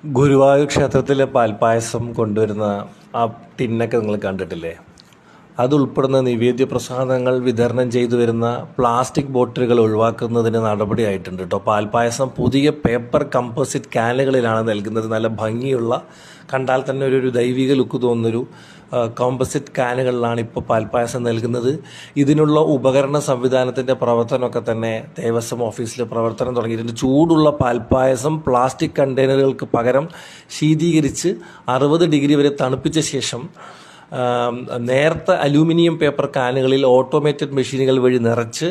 ഗുരുവായൂർ ക്ഷേത്രത്തിലെ പാൽപ്പായസം കൊണ്ടുവരുന്ന ആ ടിന്നൊക്കെ നിങ്ങൾ കണ്ടിട്ടില്ലേ? അതുൾപ്പെടുന്ന നിവേദ്യ പ്രസാദങ്ങൾ വിതരണം ചെയ്തു വരുന്ന പ്ലാസ്റ്റിക് ബോട്ടിലുകൾ ഒഴിവാക്കുന്നതിന് നടപടിയായിട്ടുണ്ട് കേട്ടോ. പാൽപ്പായസം പുതിയ പേപ്പർ കമ്പോസിറ്റ് ക്യാനുകളിലാണ് നൽകുന്നത്. നല്ല ഭംഗിയുള്ള, കണ്ടാൽ തന്നെ ഒരു ദൈവിക ലുക്ക് തോന്നുന്നൊരു കോമ്പോസിറ്റ് ക്യാനുകളിലാണ് ഇപ്പോൾ പാൽപ്പായസം നൽകുന്നത്. ഇതിനുള്ള ഉപകരണ സംവിധാനത്തിൻ്റെ പ്രവർത്തനമൊക്കെ തന്നെ ദേവസ്വം ഓഫീസിൽ പ്രവർത്തനം തുടങ്ങിയിട്ടുണ്ട്. ചൂടുള്ള പാൽപ്പായസം പ്ലാസ്റ്റിക് കണ്ടെയ്നറുകൾക്ക് പകരം ശീതീകരിച്ച് 60 ഡിഗ്രി വരെ തണുപ്പിച്ച ശേഷം നേർത്ത അലൂമിനിയം പേപ്പർ കാനുകളിൽ ഓട്ടോമേറ്റഡ് മെഷീനുകൾ വഴി നിറച്ച്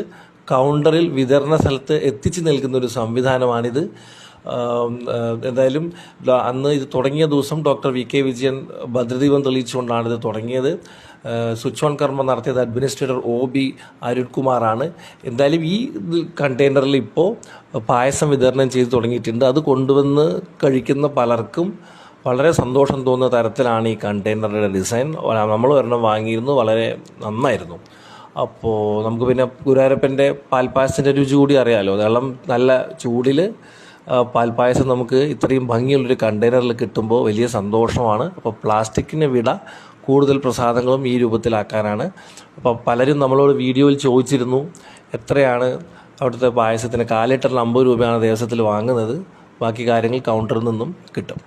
കൗണ്ടറിൽ വിതരണ സ്ഥലത്ത് എത്തിച്ചു നൽകുന്ന ഒരു സംവിധാനമാണിത്. എന്തായാലും അന്ന് ഇത് തുടങ്ങിയ ദിവസം ഡോക്ടർ വി കെ വിജയൻ ഭദ്രദീപം തെളിയിച്ചുകൊണ്ടാണ് ഇത് തുടങ്ങിയത്. സ്വിച്ച് ഓൺ കർമ്മം നടത്തിയത് അഡ്മിനിസ്ട്രേറ്റർ OB അരുൺകുമാറാണ്. എന്തായാലും ഈ കണ്ടെയ്നറിൽ ഇപ്പോൾ പായസം വിതരണം ചെയ്ത് തുടങ്ങിയിട്ടുണ്ട്. അത് കൊണ്ടുവന്ന് കഴിക്കുന്ന പലർക്കും വളരെ സന്തോഷം തോന്നുന്ന തരത്തിലാണ് ഈ കണ്ടെയ്നറുടെ ഡിസൈൻ. നമ്മൾ ഒരെണ്ണം വാങ്ങിയിരുന്നു, വളരെ നന്നായിരുന്നു. അപ്പോൾ നമുക്ക് പിന്നെ ഗുരുവായൂരപ്പൻ്റെ പാൽപ്പായസത്തിൻ്റെ രുചി കൂടി അറിയാമല്ലോ. വെള്ളം നല്ല ചൂടിൽ പാൽപ്പായസം നമുക്ക് ഇത്രയും ഭംഗിയുള്ളൊരു കണ്ടെയ്നറിൽ കിട്ടുമ്പോൾ വലിയ സന്തോഷമാണ്. അപ്പോൾ പ്ലാസ്റ്റിക്കിന് വിട, കൂടുതൽ പ്രസാദങ്ങളും ഈ രൂപത്തിലാക്കാനാണ്. അപ്പോൾ പലരും നമ്മളോട് വീഡിയോയിൽ ചോദിച്ചിരുന്നു എത്രയാണ് അവിടുത്തെ പായസത്തിന്. 4 ലിറ്ററിന് 50 രൂപയാണ് ദേവസ്വത്തിൽ വാങ്ങുന്നത്. ബാക്കി കാര്യങ്ങൾ കൗണ്ടറിൽ നിന്നും കിട്ടും.